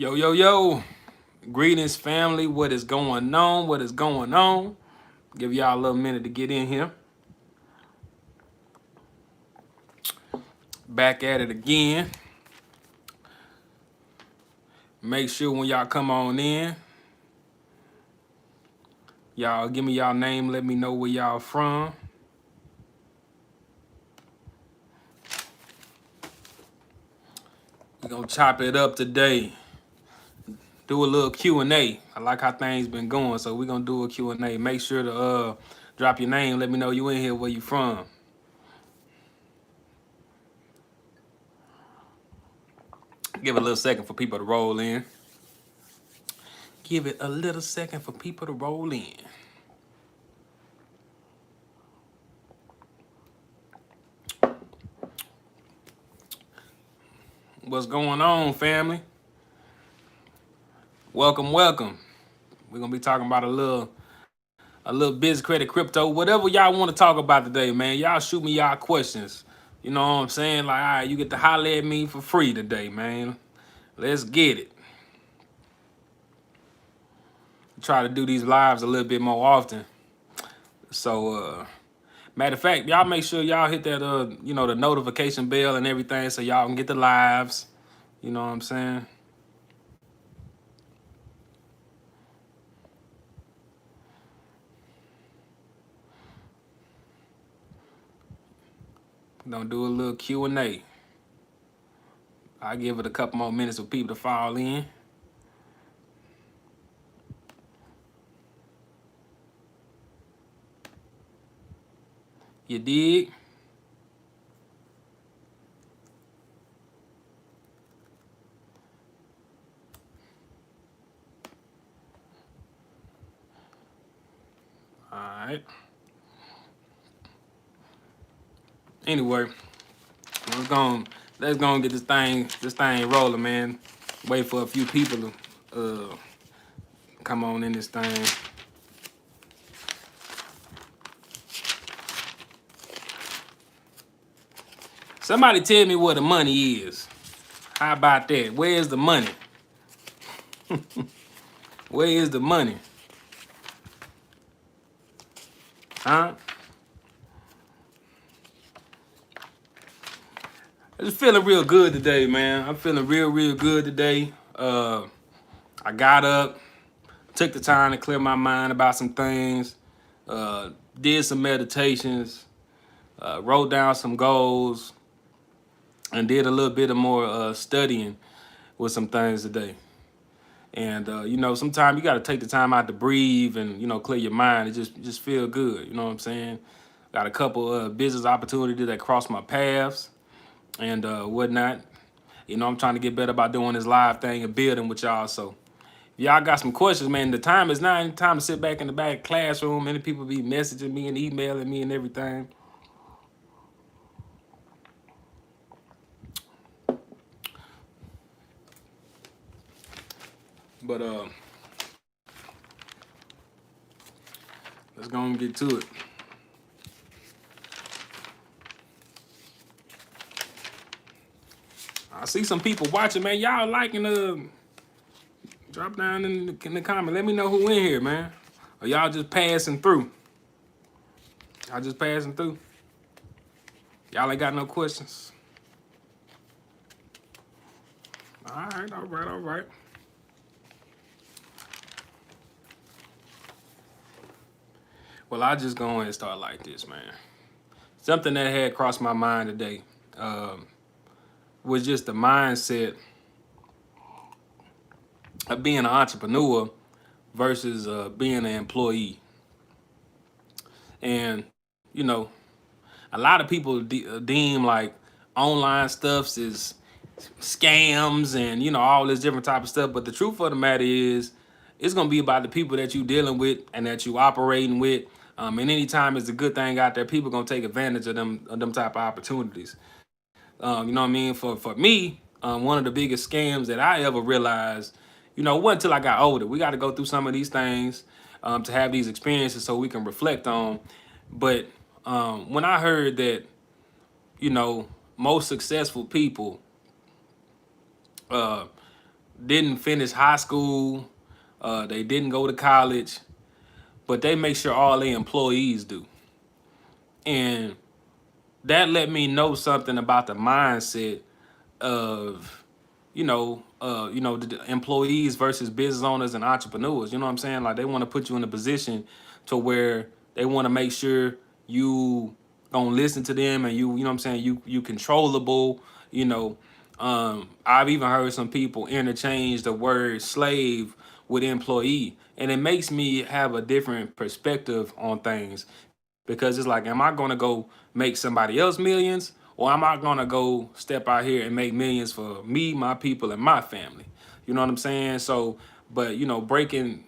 Yo, yo, yo. Greetings, family. What is going on? What is going on? Give y'all a little minute to get in here. Back at it again. Make sure when y'all come on in, y'all give me y'all name. Let me know where y'all from. We're going to chop it up today. Do a little Q&A. I like how things been going, so we're going to do a Q&A. Make sure to drop your name. Let me know you in here, where you from. Give it a little second for people to roll in. Give it a little second for people to roll in. What's going on, family? Welcome, welcome. We're gonna be talking about a little business credit, crypto, whatever y'all want to talk about today, man. Y'all shoot me y'all questions. You know what I'm saying? Like, all right, you get to holler at me for free today, man. Let's get it. Try to do these lives a little bit more often. So, matter of fact, y'all make sure y'all hit that, the notification bell and everything so y'all can get the lives. You know what I'm saying? Gonna do a little Q&A. I'll give it a couple more minutes for people to fall in. You dig? All right. Anyway, let's go and get this thing rolling, man. Wait for a few people to come on in this thing. Somebody tell me where the money is. How about that? Where is the money? Where is the money? Huh? I'm just feeling real good today, man. I'm feeling real good today. I got up, took the time to clear my mind about some things, did some meditations, wrote down some goals, and did a little bit of more studying with some things today. And sometimes you got to take the time out to breathe and clear your mind. It just feel good. You know what I'm saying? Got a couple business opportunities that crossed my paths and whatnot. I'm trying to get better about doing this live thing and building with y'all. So if y'all got some questions, man, the time is now. Time to sit back in the back classroom. Many people be messaging me and emailing me and everything. But let's go and get to it. I see some people watching, man. Y'all liking drop down in the comment. Let me know who in here, man. Or y'all just passing through. Y'all just passing through. Y'all ain't got no questions. All right. Well, I just go ahead and start like this, man. Something that had crossed my mind today was just the mindset of being an entrepreneur versus being an employee. And, a lot of people deem like online stuffs is scams and, all this different type of stuff. But the truth of the matter is, it's going to be about the people that you dealing with and that you operating with. And anytime it's a good thing out there, people going to take advantage of them type of opportunities. You know what I mean? For me, one of the biggest scams that I ever realized, wasn't until I got older. We got to go through some of these things to have these experiences so we can reflect on. But when I heard that, most successful people didn't finish high school, they didn't go to college, but they make sure all their employees do. And that let me know something about the mindset of, the employees versus business owners and entrepreneurs. You know what I'm saying? Like they want to put you in a position to where they want to make sure you gonna listen to them, and you know what I'm saying, you controllable. You know, I've even heard some people interchange the word slave with employee, and it makes me have a different perspective on things, because it's like, am I gonna go make somebody else millions, or am I gonna go step out here and make millions for me, my people, and my family? You know what I'm saying? So, but breaking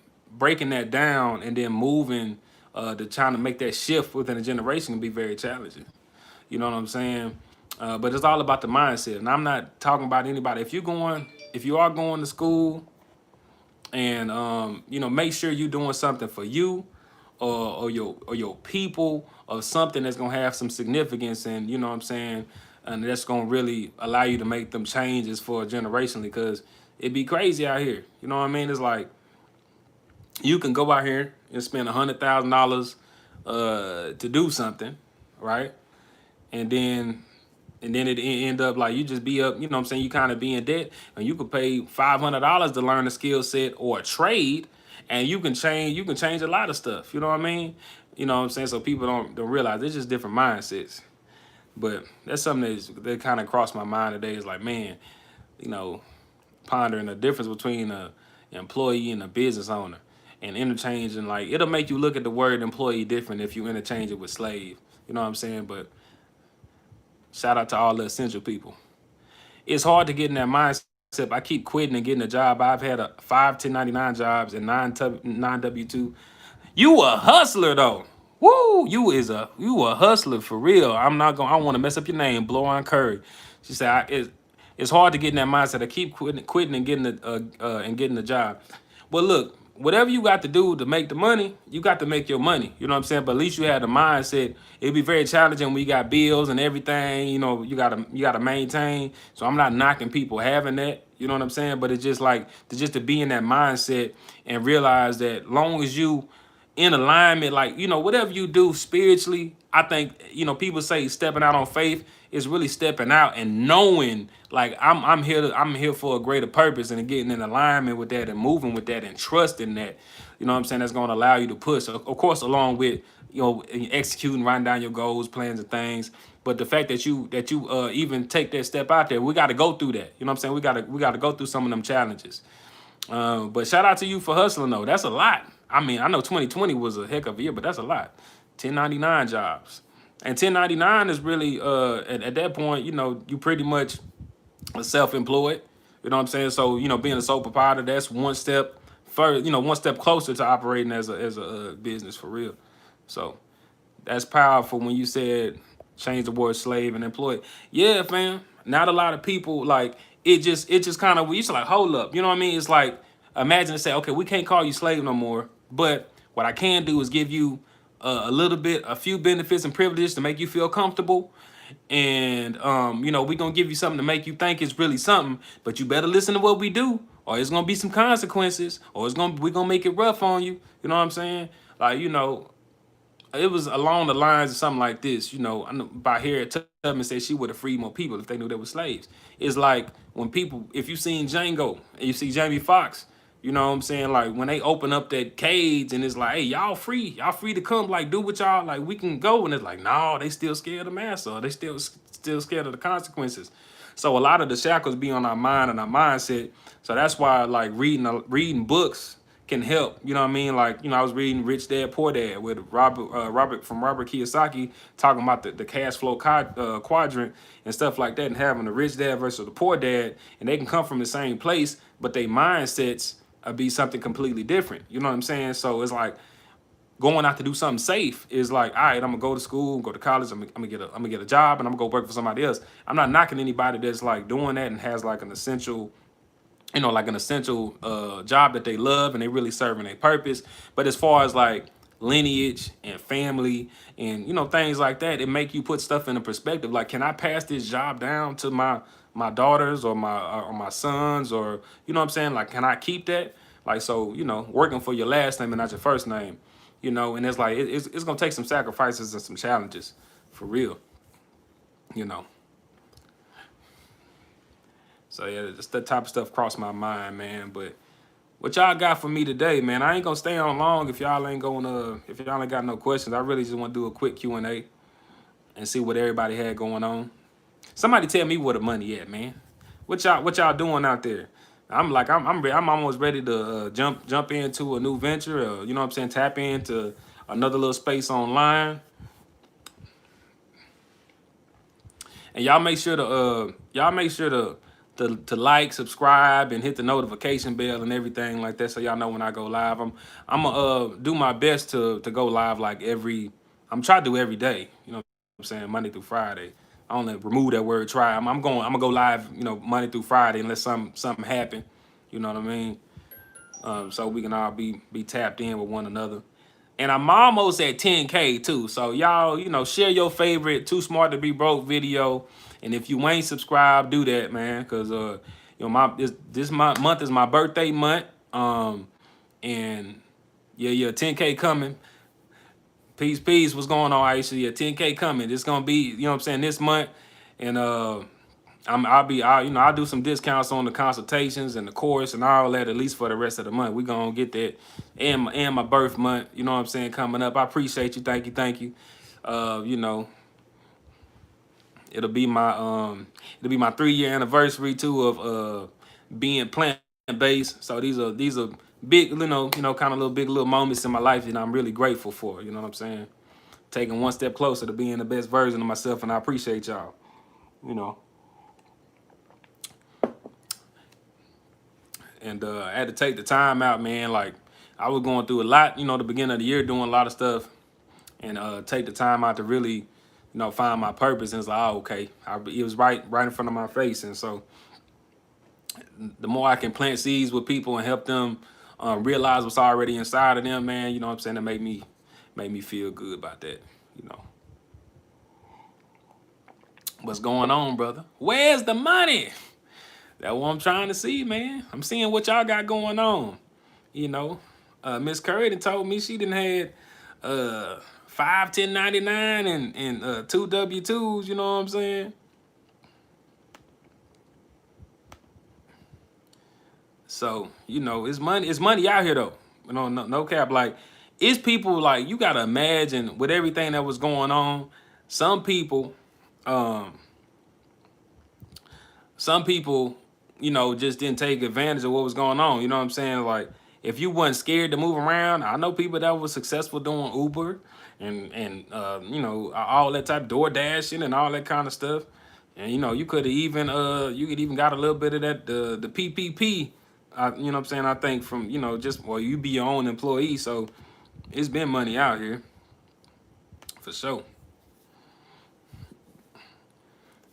that down and then moving to trying to make that shift within a generation can be very challenging. You know what I'm saying? But it's all about the mindset, and I'm not talking about anybody. If you are going to school, and make sure you're doing something for you, or your people, or something that's gonna have some significance, and you know what I'm saying, and that's gonna really allow you to make them changes for generationally, because it'd be crazy out here. You know what I mean? It's like you can go out here and spend $100,000 to do something, right? And then it end up like you just be up, you know what I'm saying, you kind of be in debt, and you could pay $500 to learn a skill set or a trade, and you can change a lot of stuff. You know what I mean? You know what I'm saying? So people don't realize it's just different mindsets. But that's something that kind of crossed my mind today. Is like, man, you know, pondering the difference between a employee and a business owner, and interchanging, like, it'll make you look at the word employee different if you interchange it with slave. You know what I'm saying? But shout out to all the essential people. It's hard to get in that mindset. I keep quitting and getting a job. I've had five 1099 jobs and nine W2. You a hustler though. Woo! You a hustler for real. I don't want to mess up your name, Blow on Curry. She said, it's hard to get in that mindset. I keep quitting and getting the job. Well, look, whatever you got to do to make the money, you got to make your money. You know what I'm saying? But at least you had the mindset. It'd be very challenging when you got bills and everything. You know, you gotta maintain. So I'm not knocking people having that. You know what I'm saying? But it's just like to be in that mindset and realize that long as you in alignment, like, whatever you do spiritually, I think, people say stepping out on faith is really stepping out and knowing, like, I'm here for a greater purpose, and getting in alignment with that and moving with that and trusting that. You know what I'm saying? That's going to allow you to push, of course, along with, executing, writing down your goals, plans, and things. But the fact that you even take that step out there, we got to go through that. You know what I'm saying? We got to go through some of them challenges. But shout out to you for hustling though. That's a lot. I mean, I know 2020 was a heck of a year, but that's a lot. 1099 jobs. And 1099 is really at that point, you pretty much self-employed. You know what I'm saying? So, being a sole proprietor, that's one step further, one step closer to operating as a business for real. So that's powerful when you said change the word slave and employee. Yeah, fam. Not a lot of people, like, it just kind of, we used to like, hold up. You know what I mean? It's like, imagine to say, okay, we can't call you slave no more, but what I can do is give you a few benefits and privileges to make you feel comfortable. And we're gonna give you something to make you think it's really something, but you better listen to what we do, or it's gonna be some consequences, or we're gonna make it rough on you. You know what I'm saying? Like, it was along the lines of something like this. I know by Harriet Tubman said she would have freed more people if they knew they were slaves. It's like when people, if you seen Django and you see Jamie Foxx, you know what I'm saying? Like when they open up that cage and it's like, hey, y'all free to come, like, do what y'all, like, we can go. And it's like, no, they still scared of the master. They still scared of the consequences. So a lot of the shackles be on our mind and our mindset. So that's why, like, reading books can help. You know what I mean? Like, I was reading Rich Dad Poor Dad with Robert Kiyosaki, talking about the cash flow quadrant and stuff like that, and having the rich dad versus the poor dad, and they can come from the same place, but their mindsets be something completely different. You know what I'm saying? So it's like going out to do something safe is like, all right, I'm gonna go to school, go to college, I'm gonna get a job, and I'm gonna go work for somebody else. I'm not knocking anybody that's like doing that and has like an essential job that they love and they really serving their purpose. But as far as like lineage and family and things like that, it make you put stuff in a perspective. Like, can I pass this job down to my my daughters or my sons, or you know what I'm saying? Like, can I keep that? Like, so, you know, working for your last name and not your first name, you know, and it's like it's gonna take some sacrifices and some challenges for real, you know. So yeah, just that type of stuff crossed my mind, man. But what y'all got for me today, man? I ain't gonna stay on long if y'all ain't got no questions. I really just want to do a quick Q&A and see what everybody had going on. Somebody tell me where the money at, man. What y'all doing out there? I'm almost ready to jump into a new venture. You know what I'm saying? Tap into another little space online. And y'all make sure to like, subscribe, and hit the notification bell and everything like that, so y'all know when I go live. I'm gonna do my best to go live like I'm trying to do every day. You know what I'm saying? Monday through Friday. I only remove that word try. I'm gonna go live, you know, Monday through Friday unless something happen. You know what I mean? So we can all be tapped in with one another. And I'm almost at 10K too. So y'all, you know, share your favorite Too Smart to Be Broke video. And if you ain't subscribed, do that, man. Cause you know, this month is my birthday month. And yeah, 10K coming. Peace. What's going on, Aisha? Yeah, 10K coming. It's gonna be, you know what I'm saying, this month. And I'll do some discounts on the consultations and the course and all that, at least for the rest of the month. We gonna get that, and my birth month, you know what I'm saying, coming up. I appreciate you. Thank you. You know, it'll be my 3-year anniversary too of being plant based. So these are big, you know, kind of big little moments in my life that I'm really grateful for. You know what I'm saying? Taking one step closer to being the best version of myself, and I appreciate y'all. You know. And I had to take the time out, man. Like, I was going through a lot, you know, the beginning of the year, doing a lot of stuff, and take the time out to really, you know, find my purpose. And it's like, oh, okay, it was right in front of my face. And so the more I can plant seeds with people and help them realize what's already inside of them, man, you know what I'm saying, that made me feel good about that, you know. What's going on, brother? Where's the money? That's what I'm trying to see, man. I'm seeing what y'all got going on. You know, Miss Curry told me she done had 5 1099 and 2 W-2s, you know what I'm saying? So, you know, it's money out here though. You know, no cap. Like, it's people, like, you gotta imagine with everything that was going on, some people, you know, just didn't take advantage of what was going on. You know what I'm saying? Like, if you wasn't scared to move around, I know people that were successful doing Uber and you know, all that type of door dashing and all that kind of stuff. And you know, you could even got a little bit of that the PPP. You know what I'm saying? I think from, you know, just, well, you be your own employee, so it's been money out here for sure.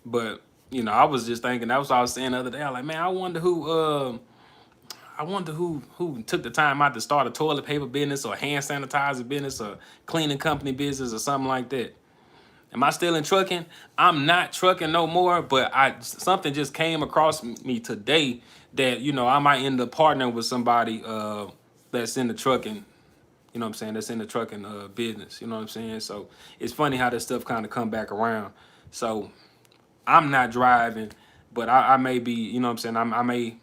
But you know, I was just thinking, that was what I was saying the other day. I was like, man, I wonder who took the time out to start a toilet paper business or hand sanitizer business or cleaning company business or something like that. Am I still in trucking? I'm not trucking no more, but something just came across me today that, you know, I might end up partnering with somebody that's in the trucking, you know what I'm saying, that's in the trucking business, you know what I'm saying? So it's funny how this stuff kind of come back around. So I'm not driving, but I may be, you know what I'm saying,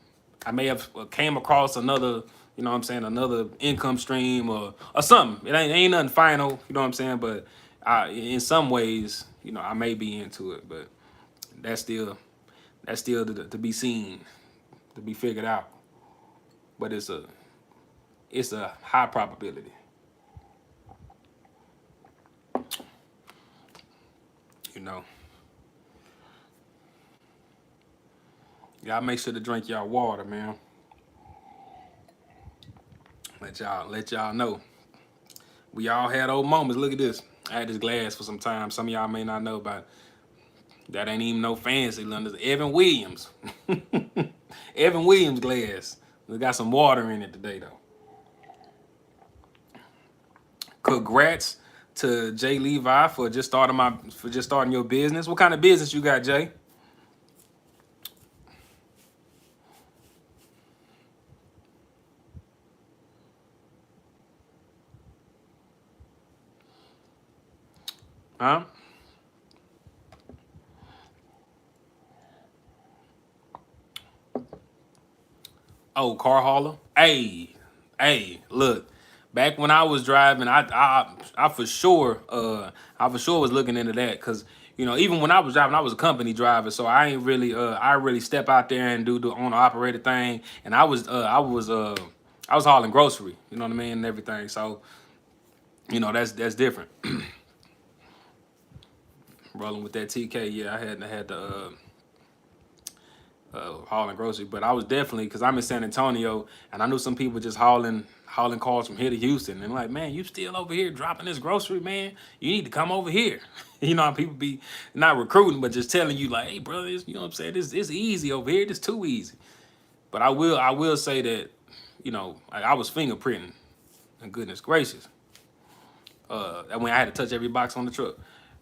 I may have came across another, you know what I'm saying, another income stream or something. It ain't nothing final, you know what I'm saying, but in some ways, you know, I may be into it, but that's still to be seen, to be figured out. But it's a high probability. You know. Y'all make sure to drink y'all water, man. Let y'all know. We all had old moments. Look at this. I had this glass for some time. Some of y'all may not know about it. That ain't even no fancy. It's Evan Williams. Evan Williams glass. We got some water in it today, though. Congrats to Jay Levi for just starting your business. What kind of business you got, Jay? Huh? Oh, car hauler. Hey, look. Back when I was driving, I for sure, was looking into that because even when I was driving, I was a company driver, so I ain't really, I really step out there and do the owner operator thing, and I was hauling grocery, you know what I mean, and everything. So that's different. Rolling with that TK, yeah, I had to. Hauling grocery, but I was definitely because I'm in San Antonio and I knew some people just hauling cars from here to Houston and like, man, you still over here dropping this grocery, man? You need to come over here. You know how people be not recruiting, but just telling you like, hey, brother, you know what I'm saying? It's easy over here. It's too easy. But I will say that, I was fingerprinting, and goodness gracious, when I had to touch every box on the truck.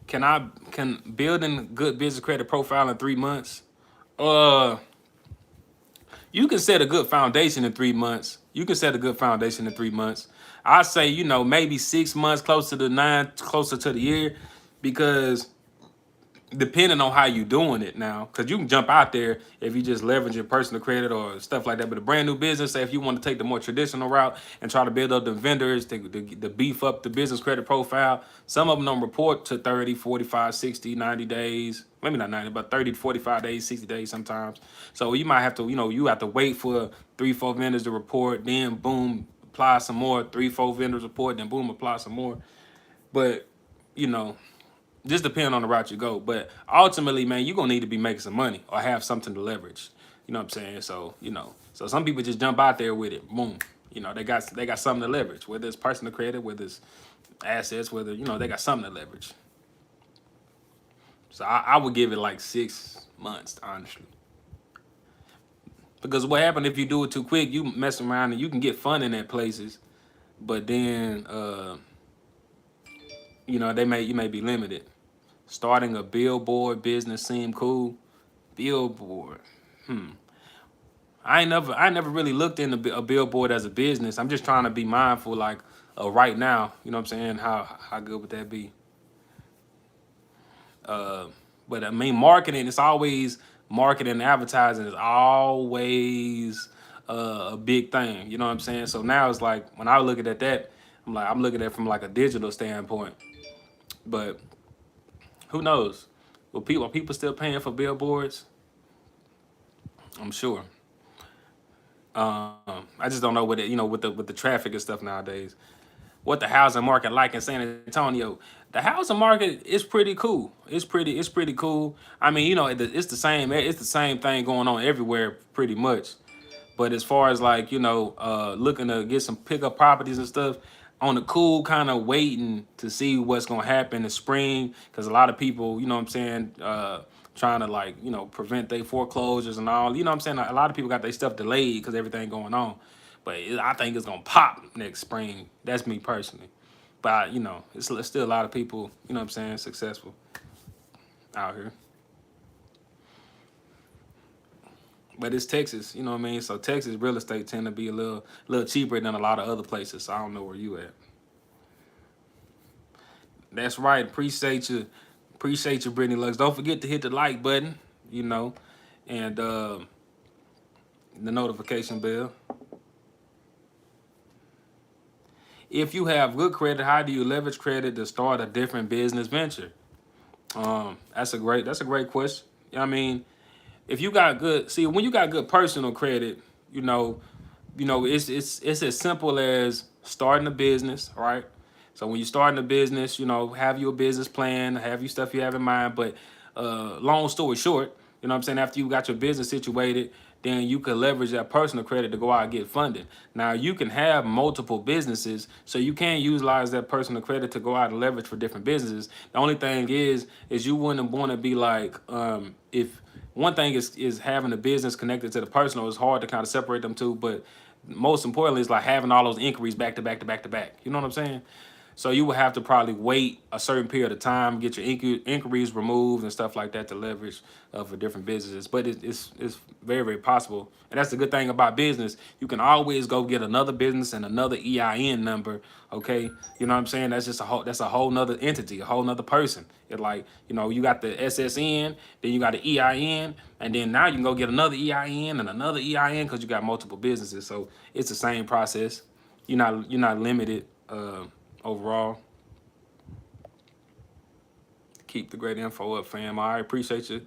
Can building good business credit profile in 3 months? Uh, you can set a good foundation in 3 months. You can set a good foundation in 3 months. I say, maybe 6 months, closer to 9, closer to the year, because depending on how you doing it now, because you can jump out there if you just leverage your personal credit or stuff like that. But a brand new business, say if you want to take the more traditional route and try to build up the vendors to beef up the business credit profile, some of them don't report to 30, 45, 60, 90 days. Maybe not 90, but 30 to 45 days, 60 days sometimes. So you might have to, you have to wait for 3, 4 vendors to report, then boom, apply some more, 3, 4 vendors report, then boom, apply some more. But, you know, just depending on the route you go. But ultimately, man, you're gonna need to be making some money or have something to leverage. You know what I'm saying? So, so some people just jump out there with it. Boom. They got something to leverage, whether it's personal credit, whether it's assets, whether, they got something to leverage. So I would give it like 6 months, honestly. Because what happened if you do it too quick, you mess around and you can get funding at places, but then you may be limited. Starting a billboard business seem cool. Billboard. I never really looked into a billboard as a business. I'm just trying to be mindful, like right now. You know what I'm saying? How good would that be? But I mean, marketing and advertising is always a big thing. You know what I'm saying? So now it's like when I look at that, I'm looking at it from like a digital standpoint. But who knows? Are people still paying for billboards? I'm sure. I just don't know what with the traffic and stuff nowadays. What the housing market like in San Antonio? The housing market is pretty cool. It's pretty cool. I mean, it's the same thing going on everywhere pretty much. But as far as like, looking to get some pickup properties and stuff, on the cool, kind of waiting to see what's gonna happen in spring, because a lot of people, you know what I'm saying, trying to like, prevent their foreclosures and all. You know what I'm saying? A lot of people got their stuff delayed because everything going on. But I think it's gonna pop next spring. That's me personally. But it's still a lot of people, you know what I'm saying, successful out here. But it's Texas, you know what I mean? So Texas real estate tend to be a little cheaper than a lot of other places. So I don't know where you at. That's right. Appreciate you. Appreciate you, Brittany Lux. Don't forget to hit the like button, and the notification bell. If you have good credit, how do you leverage credit to start a different business venture? That's a great question. I mean, if you got when you got good personal credit, it's as simple as starting a business, right? So when you're starting a business, have your business plan, have your stuff you have in mind. But long story short, you know what I'm saying, after you got your business situated, then you can leverage that personal credit to go out and get funded. Now you can have multiple businesses, so you can utilize that personal credit to go out and leverage for different businesses. The only thing is you wouldn't want to be like, if one thing is having a business connected to the personal, it's hard to kind of separate them two, but most importantly, it's like having all those inquiries back to back to back to back. You know what I'm saying? So you would have to probably wait a certain period of time, get your inquiries removed and stuff like that to leverage for different businesses. But it's very, very possible. And that's the good thing about business. You can always go get another business and another EIN number. Okay. You know what I'm saying? That's a whole nother entity, a whole nother person. It like, you know, you got the SSN, then you got the EIN, and then now you can go get another EIN and another EIN because you got multiple businesses. So it's the same process. You're not limited overall. Keep the great info up, fam. I appreciate you.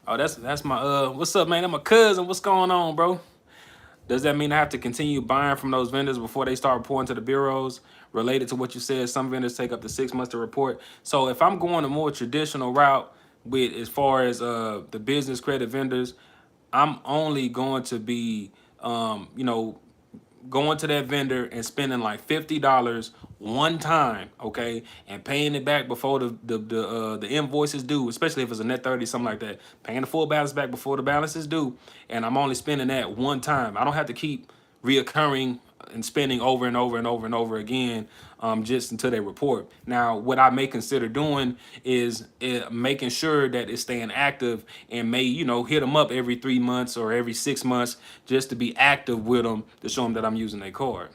Oh, that's my what's up, man? That's my cousin. What's going on, bro? Does that mean I have to continue buying from those vendors before they start reporting to the bureaus? Related to what you said, some vendors take up to 6 months to report. So if I'm going a more traditional route with as far as the business credit vendors, I'm only going to be you know, going to that vendor and spending like $50 one time, okay, and paying it back before the invoice is due, especially if it's a net 30, something like that. Paying the full balance back before the balance is due, and I'm only spending that one time. I don't have to keep reoccurring and spending over and over and over and over again just until they report. Now, what I may consider doing is making sure that it's staying active and may, you know, hit them up every 3 months or every 6 months just to be active with them to show them that I'm using their card.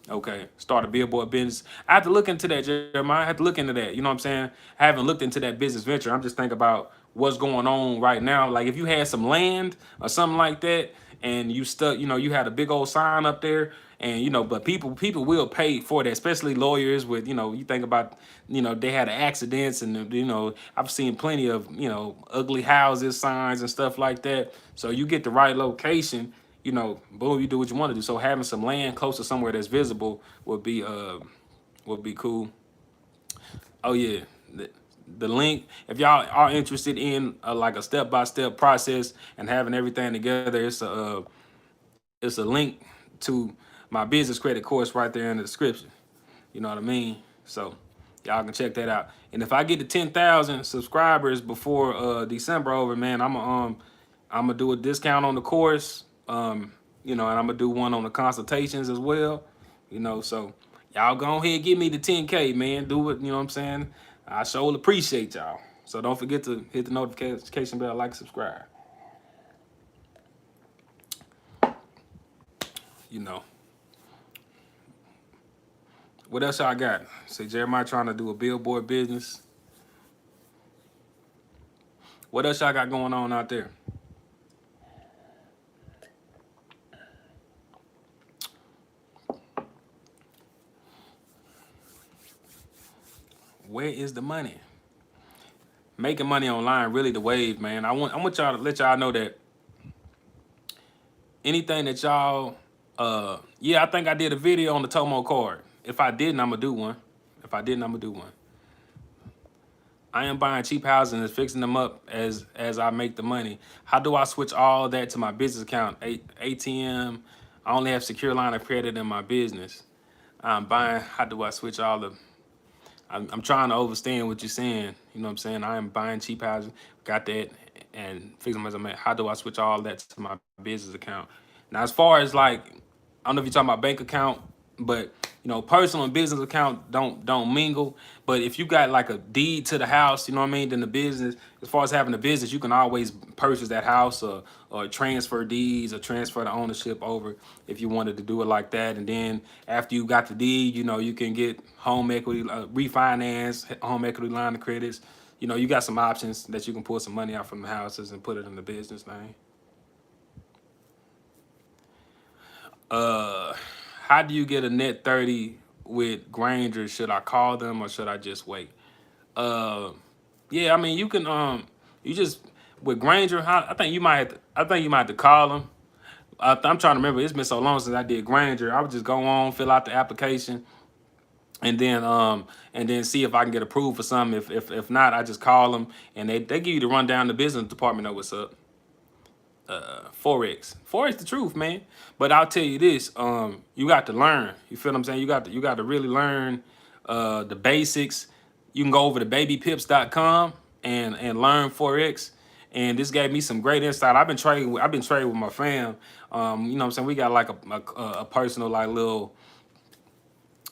Okay, start a billboard business. I have to look into that, Jeremiah. I have to look into that. You know what I'm saying? I haven't looked into that business venture. I'm just thinking about what's going on right now. Like if you had some land or something like that, and you stuck, you know, you had a big old sign up there, and you know, but people will pay for that, especially lawyers with, you know, you think about, you know, they had accidents, and you know, I've seen plenty of, you know, ugly houses, signs, and stuff like that. So you get the right location, you know, boom, you do what you want to do. So having some land close to somewhere that's visible would be cool. Oh yeah, the link. If y'all are interested in like a step-by-step process and having everything together, it's a link to my business credit course right there in the description. You know what I mean? So y'all can check that out. And if I get to 10,000 subscribers before December over, man, I'm gonna do a discount on the course. You know, and I'm gonna do one on the consultations as well. You know, so y'all go ahead and give me the 10K, man. Do it, you know what I'm saying? I sure appreciate y'all. So don't forget to hit the notification bell, like, subscribe. You know. What else y'all got? Say Jeremiah trying to do a billboard business. What else y'all got going on out there? Where is the money? Making money online really the wave, man. I want y'all to let y'all know that anything that y'all yeah, I think I did a video on the Tomo card. If I didn't, I'm gonna do one. If I didn't, I'm gonna do one. I am buying cheap houses and fixing them up as I make the money. How do I switch all that to my business account? ATM. I only have secure line of credit in my business. I'm buying. How do I switch all the? I'm trying to understand what you're saying. You know what I'm saying? I am buying cheap houses, got that, and fixing them as I'm at. How do I switch all that to my business account? Now, as far as like, I don't know if you're talking about bank account, but you know, personal and business account don't mingle. But if you got like a deed to the house, you know what I mean, then the business, as far as having a business, you can always purchase that house or transfer deeds or transfer the ownership over if you wanted to do it like that. And then after you got the deed, you know, you can get home equity, refinance, home equity line of credits. You know, you got some options that you can pull some money out from the houses and put it in the business name. How do you get a net 30 with Granger? Should I call them or should I just wait? Yeah, I mean, you can you just with Granger, I think you might have to call them. I'm trying to remember. It's been so long since I did Granger. I would just go on, fill out the application, and then see if I can get approved for something. If not, I just call them and they give you the rundown. The business department know what's up. Forex the truth, man. But I'll tell you this, you got to learn. You feel what I'm saying? You got to really learn the basics. You can go over to babypips.com and learn Forex. And this gave me some great insight. I've been trading with my fam. You know what I'm saying? We got like a personal like little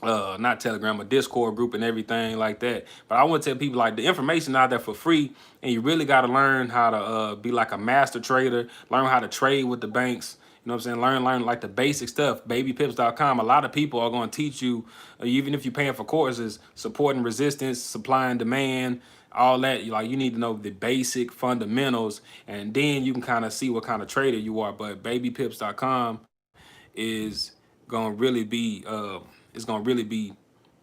not Telegram, a Discord group and everything like that. But I want to tell people, like, the information out there for free, and you really got to learn how to be like a master trader, learn how to trade with the banks. You know what I'm saying? Learn like the basic stuff. Babypips.com. A lot of people are going to teach you, even if you're paying for courses, support and resistance, supply and demand, all that. Like, you need to know the basic fundamentals, and then you can kind of see what kind of trader you are. But babypips.com is gonna really be it's gonna really be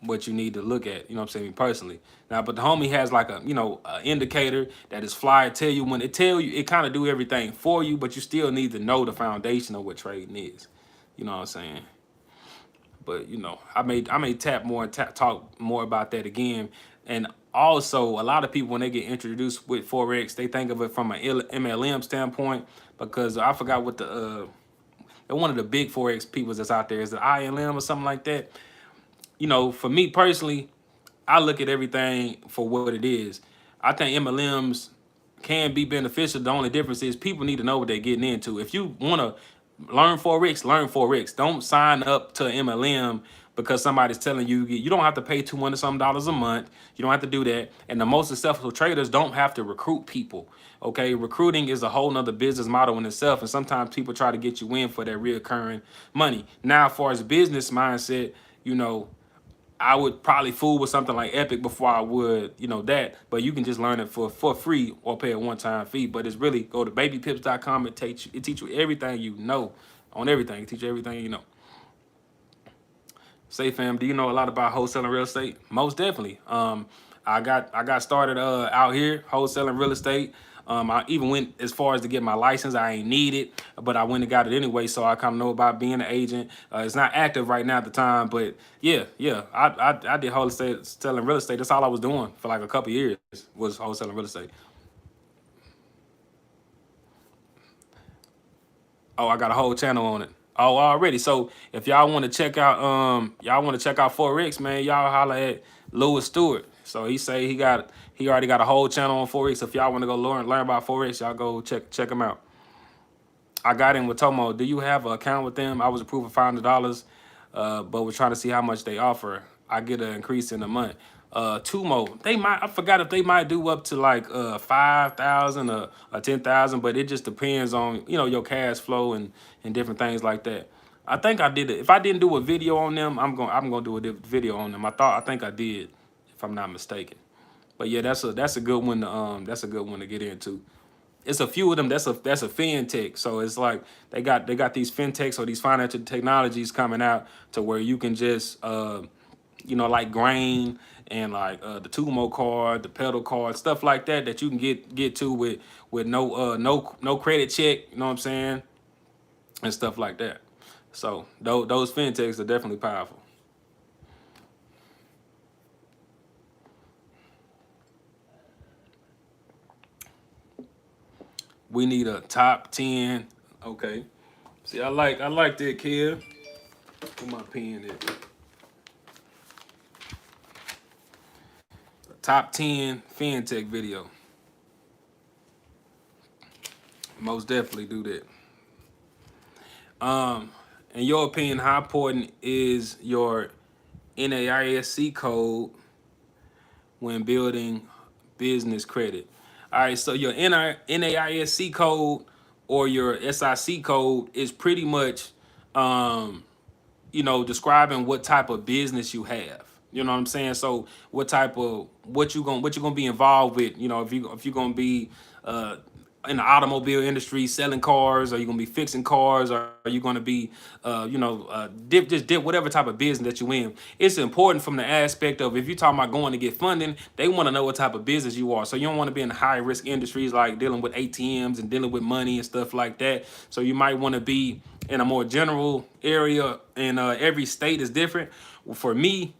what you need to look at, you know what I'm saying, personally. Now, but the homie has like a, a indicator that is fly, tell you when it tell you, it kind of do everything for you, but you still need to know the foundation of what trading is. You know what I'm saying? But I may tap more and talk more about that again. And also, a lot of people, when they get introduced with forex, they think of it from an MLM standpoint, because I forgot what one of the big forex people that's out there is the ILM or something like that. For me personally, I look at everything for what it is. I think MLMs can be beneficial. The only difference is people need to know what they're getting into. If you want to learn forex, learn forex. Don't sign up to MLM because somebody's telling you don't have to pay $200 some a month. You don't have to do that. And the most successful traders don't have to recruit people. Okay, recruiting is a whole nother business model in itself, and sometimes people try to get you in for that reoccurring money. Now, as far as business mindset, I would probably fool with something like Epic before I would, that. But you can just learn it for free or pay a one-time fee. But it's really, go to babypips.com. It teach you everything you know on everything. It teach you everything you know. Say, fam, do you know a lot about wholesaling real estate? Most definitely. I got started out here wholesaling real estate. I even went as far as to get my license. I ain't need it, but I went and got it anyway, so I kind of know about being an agent. It's not active right now at the time, but yeah, I did wholesaling real estate. That's all I was doing for like a couple years, was wholesaling real estate. Oh, I got a whole channel on it. Oh, already. So if y'all want to check out Forex, man, y'all holler at Lewis Stewart. So he already got a whole channel on Forex. So if y'all want to go learn about Forex, y'all go check him out. I got in with Tomo. Do you have an account with them? I was approved for $500, but we're trying to see how much they offer. I get an increase in a month. Tumo, I forgot if they might do up to like 5,000 or 10,000, but it just depends on your cash flow and different things like that. I think I did it. If I didn't do a video on them, I'm gonna do a video on them. I think I did, if I'm not mistaken. But yeah, that's a good one to get into. It's a few of them. That's a fintech. So it's like they got these fintechs or these financial technologies coming out to where you can just like grain and like the Tumo card, the pedal card, stuff like that you can get to with no credit check, you know what I'm saying, and stuff like that. So those fintechs are definitely powerful. We need a top 10. Okay. See, I like that, kid. Where my pen at? Top 10 fintech video. Most definitely do that. In your opinion, how important is your NAISC code when building business credit? All right, so your NAISC code or your SIC code is pretty much, describing what type of business you have. You know what I'm saying? So what you gonna be involved with? If you're gonna be in the automobile industry selling cars, are you gonna be fixing cars, or are you gonna be dip whatever type of business that you in? It's important from the aspect of, if you're talking about going to get funding, they want to know what type of business you are. So you don't want to be in high risk industries like dealing with ATMs and dealing with money and stuff like that. So you might want to be in a more general area, and every state is different. For me,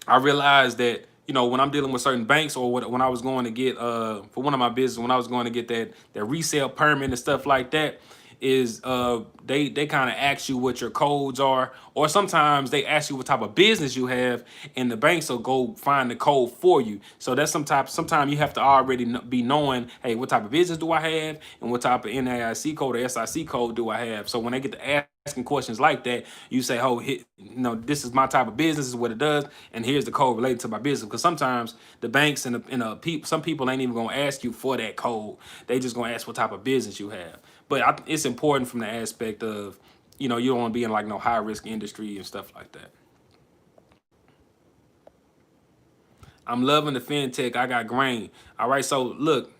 I realized that when I'm dealing with certain banks, or when I was going to get for one of my business, when I was going to get that resale permit and stuff like that, is they kind of ask you what your codes are, or sometimes they ask you what type of business you have, and the banks will go find the code for you. So that's sometimes you have to already be knowing, hey, what type of business do I have, and what type of NAIC code or SIC code do I have. So when they get to ask questions like that, you say, oh, this is my type of business, this is what it does, and here's the code related to my business. Because sometimes the banks and some people ain't even gonna ask you for that code. They just gonna ask what type of business you have. But it's important from the aspect of, you don't want to be in like no high risk industry and stuff like that. I'm loving the fintech. I got grain. All right, so look,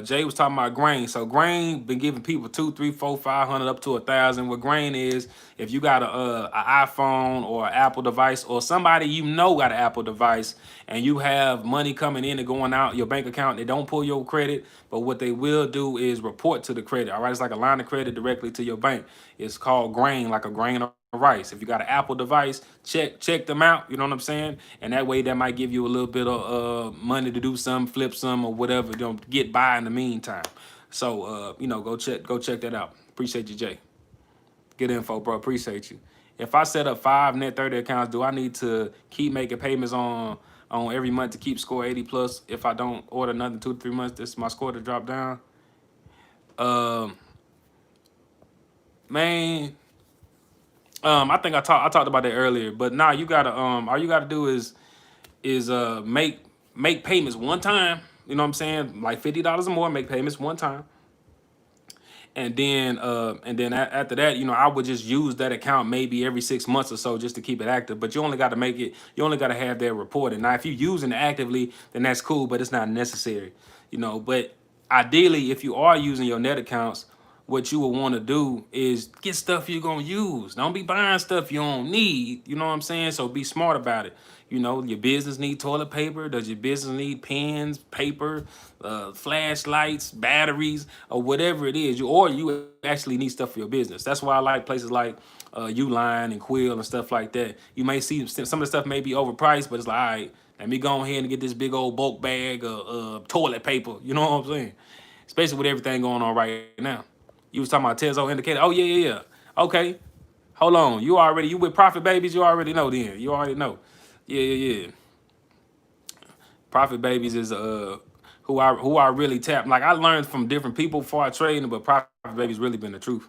Jay was talking about grain. So grain been giving people 2, 3, 4, 500 up to 1,000. What grain is, if you got a iPhone or an Apple device, or somebody got an Apple device, and you have money coming in and going out your bank account, they don't pull your credit, but what they will do is report to the credit. All right, it's like a line of credit directly to your bank. It's called grain, like a grain of rice. If you got an Apple device, check them out. You know what I'm saying? And that way, that might give you a little bit of money to do some, flip some, or whatever. Get by in the meantime. So go check that out. Appreciate you, Jay. Good info, bro. Appreciate you. If I set up 5 net 30 accounts, do I need to keep making payments on every month to keep score 80 plus? If I don't order another 2 to 3 months, this is my score to drop down. Man. I think I talked about that earlier, but now you gotta all you gotta do is make payments one time. You know what I'm saying? Like $50 or more, make payments one time. And then after that, I would just use that account maybe every 6 months or so just to keep it active. But you only got to have that reported. Now, if you're using it actively, then that's cool, but it's not necessary. But ideally, if you are using your net accounts, what you will want to do is get stuff you're going to use. Don't be buying stuff you don't need. You know what I'm saying? So be smart about it. Your business need toilet paper. Does your business need pens, paper, flashlights, batteries, or whatever it is? You actually need stuff for your business. That's why I like places like Uline and Quill and stuff like that. You may see some of the stuff may be overpriced, but it's like, all right, let me go ahead and get this big old bulk bag of toilet paper. You know what I'm saying? Especially with everything going on right now. You was talking about Tezo indicator. Oh, yeah. Okay. Hold on. You with Profit Babies? You already know then. You already know. Yeah. Profit Babies is who I really tap. Like, I learned from different people before I trade, but Profit Babies really been the truth.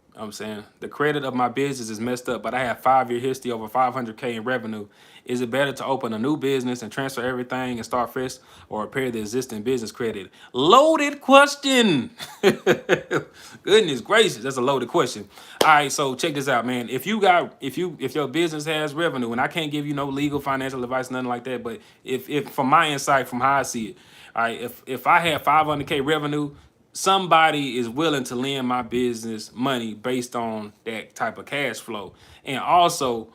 You know what I'm saying? The credit of my business is messed up, but I have 5-year history over 500K in revenue. Is it better to open a new business and transfer everything and start fresh, or repair the existing business credit? Loaded question. Goodness gracious, that's a loaded question. All right, so check this out, man. If your business has revenue, and I can't give you no legal financial advice, nothing like that, but if from my insight, from how I see it, all right, if I have 500K revenue, somebody is willing to lend my business money based on that type of cash flow. And also,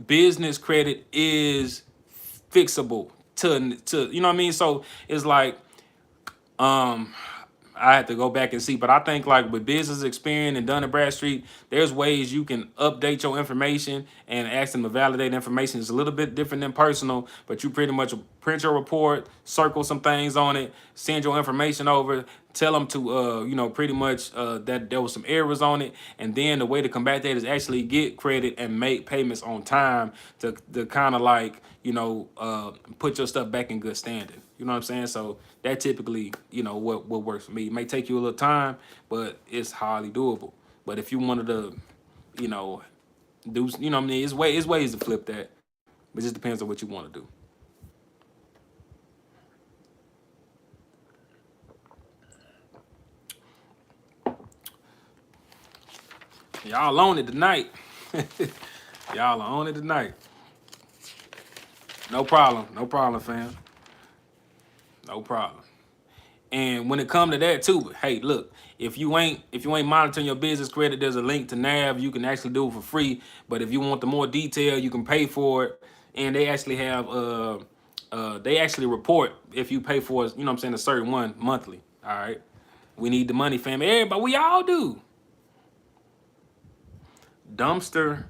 business credit is fixable to you know what I mean? So it's like, I had to go back and see, but I think like with Business Experience and Dun & Bradstreet, there's ways you can update your information and ask them to validate information. It's a little bit different than personal, but you pretty much print your report, circle some things on it, send your information over, tell them to pretty much that there was some errors on it, and then the way to combat that is actually get credit and make payments on time to kind of like put your stuff back in good standing. You know what I'm saying? So that typically, what works for me. It may take you a little time, but it's highly doable. But if you wanted to, do, what I mean? It's ways to flip that. But it just depends on what you want to do. Y'all on it tonight. Y'all are on it tonight. No problem, fam. No problem. And when it come to that too, hey, look, if you ain't monitoring your business credit, there's a link to NAV. You can actually do it for free. But if you want the more detail, you can pay for it. And they actually have they actually report if you pay for, a certain one monthly. All right. We need the money, fam. Everybody, we all do. Dumpster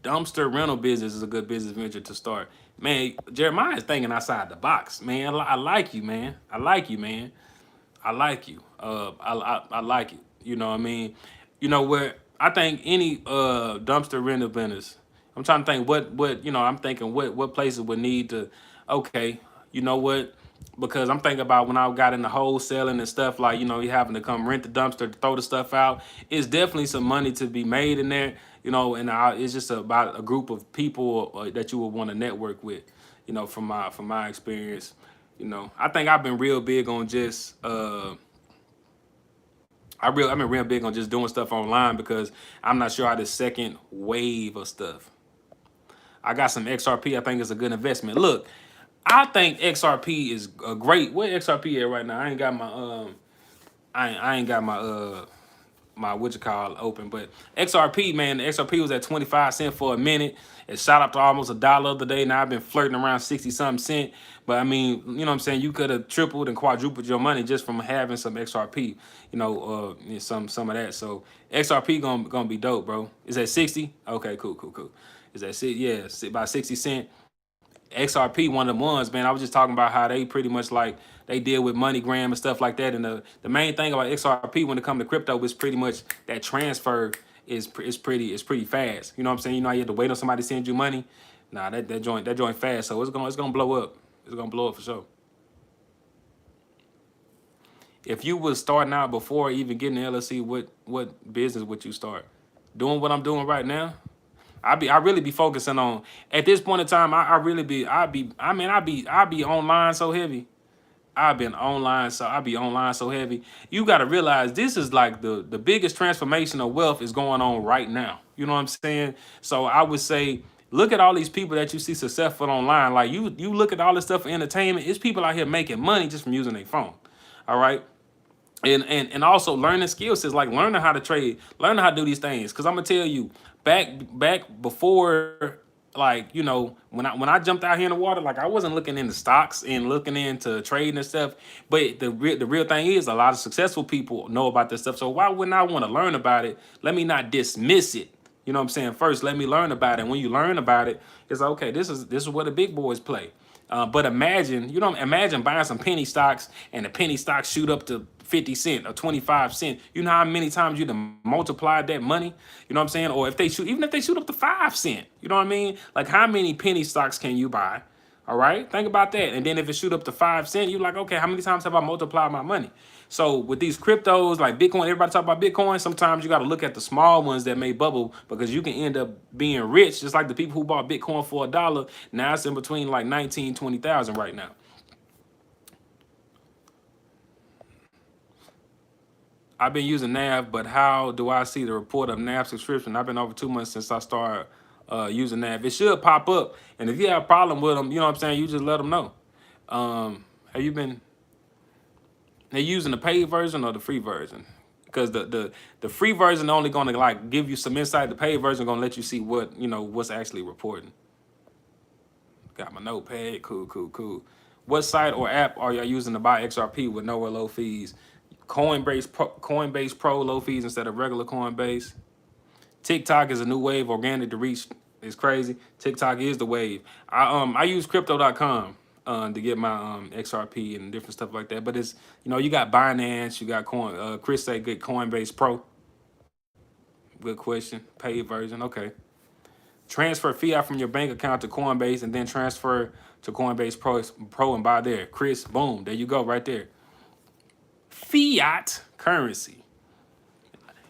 rental business is a good business venture to start. Man, Jeremiah is thinking outside the box, man. I like you, man. I like you. I like it. You know what I mean? Where I think any dumpster rental business, I'm trying to think what I'm thinking what places would need to, okay, you know what? because I'm thinking about when I got into wholesaling and stuff, like, you know, you having to come rent the dumpster to throw the stuff out. It's definitely some money to be made in there, you know, and it's just about a group of people that you would want to network with, you know, from my experience. You know, I think I've been real big on just I've been real big on just doing stuff online because I'm not sure how this second wave of stuff. I got some XRP. I think it's a good investment. Look, I think XRP is a great. Where XRP at right now? I ain't got my I ain't got my my what you call open, but XRP, man, the XRP was at 25 cents for a minute. It shot up to almost $1 the other day. Now I've been flirting around 60 something cent. But I mean, you know what I'm saying? You could have tripled and quadrupled your money just from having some XRP, you know, some of that. So XRP gonna be dope, bro. Is that 60? Okay, cool. Is that 60? Yeah, about 60 cent. XRP, one of the ones, man. I was just talking about how they pretty much like they deal with MoneyGram and stuff like that. And the main thing about XRP when it comes to crypto is pretty much that transfer is pretty fast. You know what I'm saying? You know how you have to wait on somebody to send you money. Nah, that joint fast. So it's gonna blow up. It's gonna blow up for sure. If you was starting out before even getting the LLC, what business would you start? Doing what I'm doing right now? I really be focusing on at this point in time. I be online so heavy. I be online so heavy. You got to realize this is like the biggest transformation of wealth is going on right now. You know what I'm saying? So I would say look at all these people that you see successful online. Like you look at all this stuff for entertainment. It's people out here making money just from using their phone. All right. And also learning skill sets, like learning how to trade, learning how to do these things. Cause I'm gonna tell you, back before, like, you know, when I jumped out here in the water, like I wasn't looking into stocks and looking into trading and stuff. But the real thing is a lot of successful people know about this stuff. So why wouldn't I want to learn about it? Let me not dismiss it. You know what I'm saying? First, let me learn about it. And when you learn about it, it's like, okay, this is where the big boys play. But imagine buying some penny stocks and the penny stocks shoot up to 50 cent or 25 cent. You know how many times you'd multiply that money? You know what I'm saying? Or even if they shoot up to 5 cent, you know what I mean? Like how many penny stocks can you buy? All right, think about that. And then if it shoot up to 5 cent, you're like, okay, how many times have I multiplied my money? So with these cryptos like Bitcoin, everybody talk about Bitcoin. Sometimes you got to look at the small ones that may bubble because you can end up being rich, just like the people who bought Bitcoin for $1. Now it's in between like 19, 20,000 right now. I've been using NAV, but how do I see the report of NAV subscription? I've been over 2 months since I started using NAV. It should pop up, and if you have a problem with them, you know what I'm saying, you just let them know. Have you been? They using the paid version or the free version? Because the free version only going to like give you some insight. The paid version going to let you see what's actually reporting. Got my notepad. Cool. What site or app are y'all using to buy XRP with no or low fees? Coinbase Pro, low fees instead of regular Coinbase. TikTok is a new wave. Organic to reach is crazy. TikTok is the wave. I use crypto.com to get my XRP and different stuff like that. But it's, you got Binance, you got Chris say good Coinbase Pro. Good question. Paid version. Okay. Transfer fiat from your bank account to Coinbase and then transfer to Coinbase Pro and buy there. Chris, boom, there you go, right there. Fiat currency.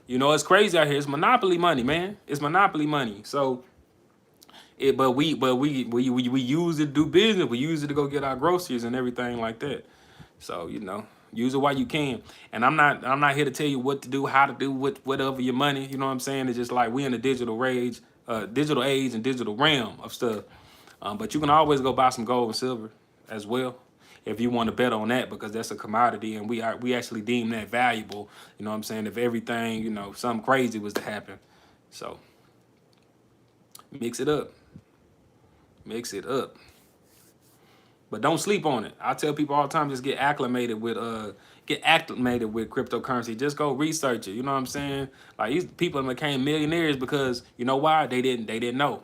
It's crazy out here. It's monopoly money, man. It's monopoly money. So, but we use it to do business. We use it to go get our groceries and everything like that. So, use it while you can. And I'm not here to tell you what to do, how to do with whatever your money. You know what I'm saying? It's just like we in a digital age and digital realm of stuff. But you can always go buy some gold and silver as well, if you want to bet on that, because that's a commodity and we actually deem that valuable. You know what I'm saying? If everything, something crazy was to happen. So mix it up. But don't sleep on it. I tell people all the time, just get acclimated with cryptocurrency. Just go research it. You know what I'm saying? Like these people became millionaires because you know why? They didn't know.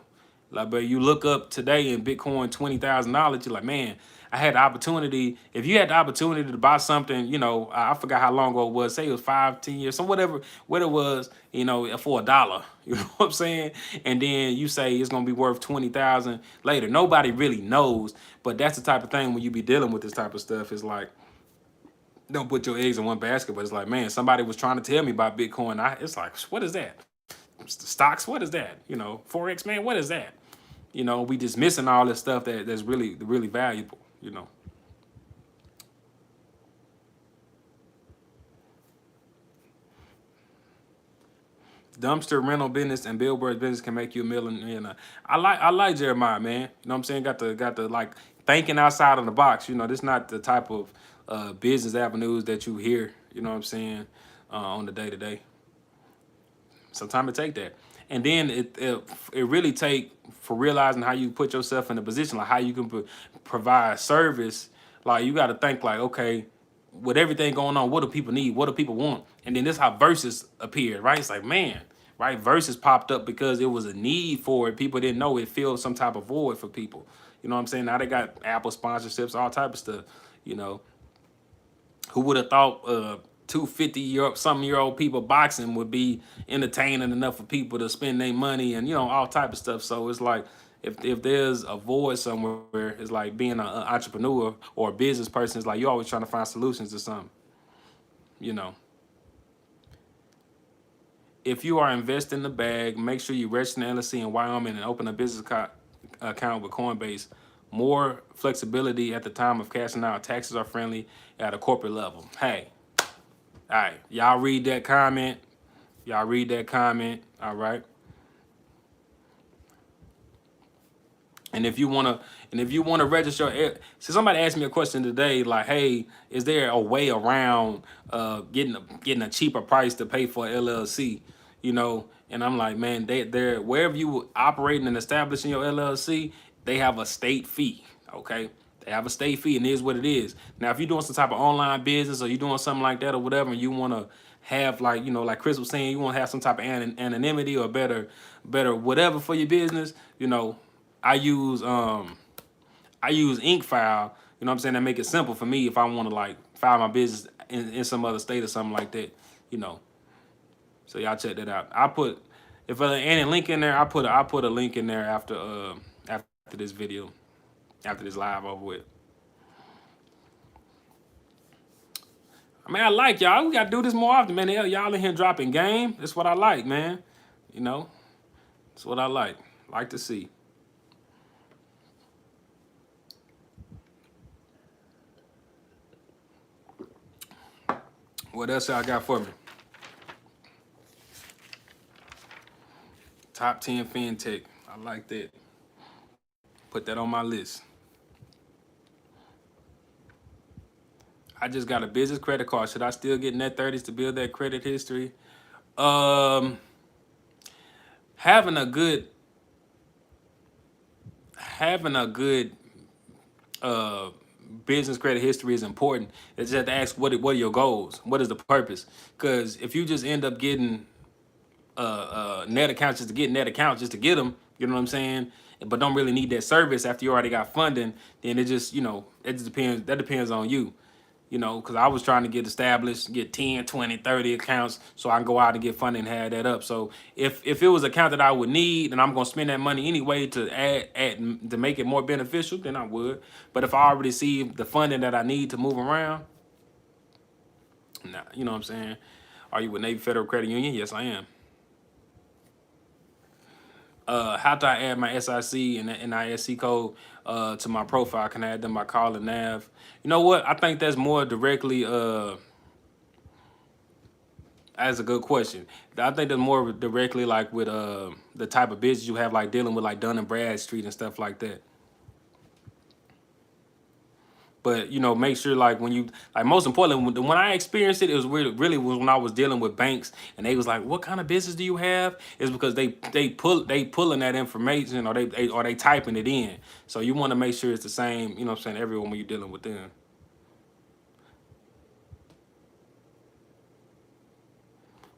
Like, but you look up today in Bitcoin $20,000, you're like, man, I had the opportunity. If you had the opportunity to buy something, you know, I forgot how long ago it was. Say it was 5, 10 years, some whatever, what it was, you know, for $1. You know what I'm saying? And then you say it's gonna be worth 20,000 later. Nobody really knows, but that's the type of thing when you be dealing with this type of stuff. It's like, don't put your eggs in one basket. But it's like, man, somebody was trying to tell me about Bitcoin. It's like, what is that? Stocks, what is that? You know, forex, man, what is that? You know, we just missing all this stuff that's really valuable. You know. Dumpster rental business and billboard business can make you a million. I like Jeremiah, man. You know what I'm saying? Got the like thinking outside of the box. You know, this not the type of business avenues that you hear. You know what I'm saying? On the day to day. Sometimes it take that, and then it really take for realizing how you put yourself in a position, like how you can provide service. Like you got to think like, okay, with everything going on, what do people need? What do people want? And then this how verses appeared, right? It's like, man, right? Verses popped up because it was a need for it. People didn't know it filled some type of void for people. You know what I'm saying? Now they got Apple sponsorships, all type of stuff. You know, who would have thought two 50-year-old people boxing would be entertaining enough for people to spend their money and, you know, all type of stuff. So it's like if there's a void somewhere, it's like being an entrepreneur or a business person. It's like you're always trying to find solutions to something. You know, if you are investing in the bag, make sure you register in LLC in Wyoming and open a business account with COINBASE. More flexibility at the time of cashing out. Taxes are friendly at a corporate level. Hey, all right, y'all read that comment. Y'all read that comment. All right. And if you wanna register, so somebody asked me a question today, like, hey, is there a way around getting a cheaper price to pay for LLC? You know, and I'm like, man, they're wherever you operating and establishing your LLC, they have a state fee. Okay. They have a state fee, and it is what it is. Now, if you're doing some type of online business or you're doing something like that or whatever, and you want to have, like, you know, like Chris was saying, you want to have some type of anonymity or better whatever for your business, you know, I use ink file, you know what I'm saying, that make it simple for me if I want to like file my business in some other state or something like that, you know. So y'all check that out. I put if there's any link in there, I put a link in there after this video, after this live over with. I mean, I like y'all. We gotta do this more often, man. Y'all in here dropping game. That's what I like, man. You know, that's what I like. Like to see. What else y'all got for me? Top 10 fintech. I like that. Put that on my list. I just got a business credit card. Should I still get net 30s to build that credit history? Having a good business credit history is important. It's just have to ask what are your goals? What is the purpose? Because if you just end up getting net accounts just to get net accounts just to get them, you know what I'm saying, but don't really need that service after you already got funding, then it just, you know, it just depends. That depends on you. You know, because I was trying to get established, get 10, 20, 30 accounts so I can go out and get funding and have that up. So if it was an account that I would need and I'm going to spend that money anyway to add to make it more beneficial, then I would. But if I already see the funding that I need to move around, nah, you know what I'm saying? Are you with Navy Federal Credit Union? Yes, I am. How do I add my SIC and the NISC code to my profile? Can I add them by calling Nav? You know what? I think that's more directly. That's a good question. I think that's more directly like with the type of business you have, like dealing with like Dun and Bradstreet and stuff like that. But, you know, make sure, like, when you, like, most importantly, when I experienced it, it was really was when I was dealing with banks and they was like, what kind of business do you have? It's because they pulling that information, or they typing it in. So you want to make sure it's the same, you know what I'm saying, everyone when you're dealing with them.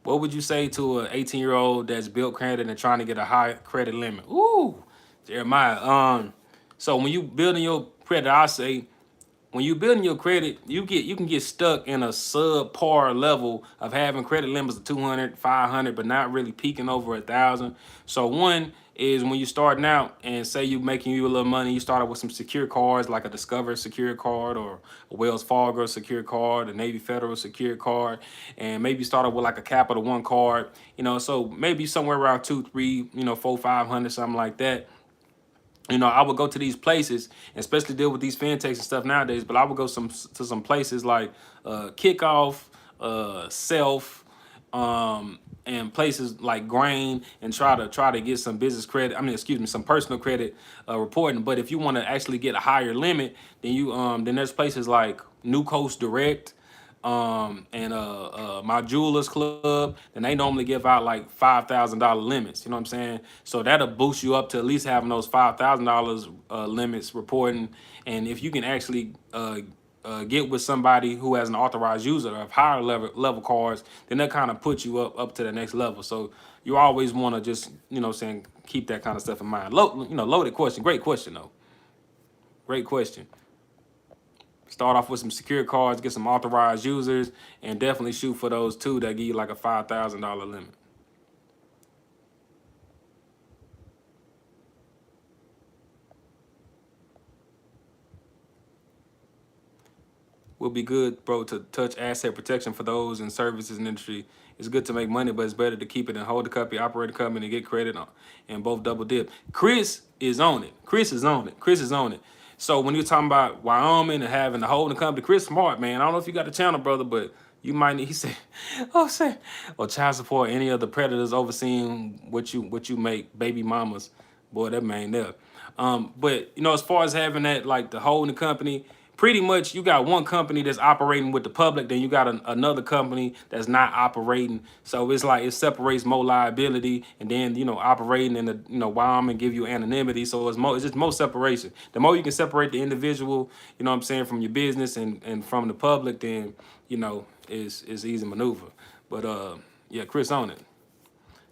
What would you say to an 18-year-old that's built credit and trying to get a high credit limit? Ooh, Jeremiah. So when you building your credit, I say, when you're building your credit, you can get stuck in a subpar level of having credit limits of 200, 500, but not really peaking over 1,000. So one is when you're starting out and say you're making you a little money, you start out with some secure cards like a Discover secure card or a Wells Fargo secure card, a Navy Federal secure card, and maybe start out with like a Capital One card, you know, so maybe somewhere around 2, 3, you know, 4, 500, something like that. You know, I would go to these places, especially deal with these fintechs and stuff nowadays. But I would go to some places like Kickoff, Self, and places like Grain, and try to get some business credit. I mean, excuse me, some personal credit reporting. But if you want to actually get a higher limit, then there's places like New Coast Direct, and my jewelers club, then they normally give out like $5,000 limits. You know what I'm saying? So that'll boost you up to at least having those $5,000 limits reporting. And if you can actually get with somebody who has an authorized user of higher level cards, then that kind of puts you up to the next level. So you always want to just, you know what I'm saying, keep that kind of stuff in mind. Loaded question. Great question though. Great question. Start off with some secure cards, get some authorized users, and definitely shoot for those two that give you like a $5,000 limit. Will be good, bro, to touch asset protection for those in services and industry. It's good to make money, but it's better to keep it and hold the company, operate the company, and get credit on, and both double dip. Chris is on it. Chris is on it. Chris is on it. So when you're talking about Wyoming and having the holding company, Chris Smart, man, I don't know if you got the channel, brother, but you might need, he said, or child support, any other predators overseeing what you make, baby mamas. Boy, that man there. But you know, as far as having that, like the holding company, pretty much you got one company that's operating with the public, then you got another company that's not operating. So it's like it separates more liability, and then, you know, operating in the, you know, Wyoming give you anonymity. So it's just more separation. The more you can separate the individual, you know what I'm saying, from your business and from the public, then, you know, is easy maneuver. But yeah, Chris on it.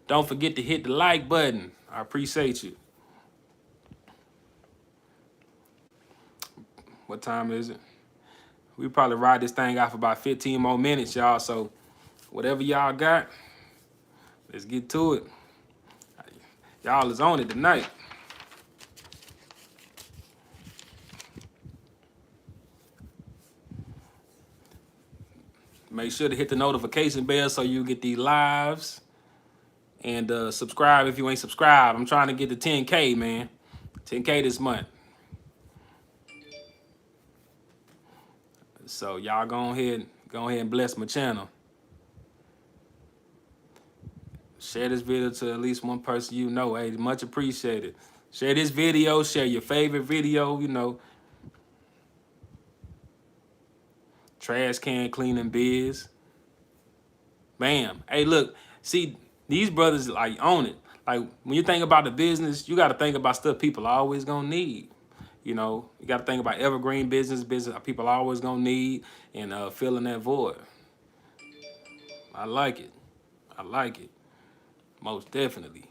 Don't forget to hit the like button. I appreciate you. What time is it? We probably ride this thing out for about 15 more minutes, y'all. So whatever y'all got, let's get to it. Y'all is on it tonight. Make sure to hit the notification bell so you get these lives. And subscribe if you ain't subscribed. I'm trying to get to 10K, man. 10K this month. So y'all go ahead and bless my channel. Share this video to at least one person you know. Hey, much appreciated. Share this video. Share your favorite video. You know, trash can cleaning biz. Bam. Hey, look. See, these brothers like own it. Like when you think about the business, you got to think about stuff people are always gonna need. You know, you got to think about evergreen business people are always gonna need, and filling that void. I like it. I like it. Most definitely.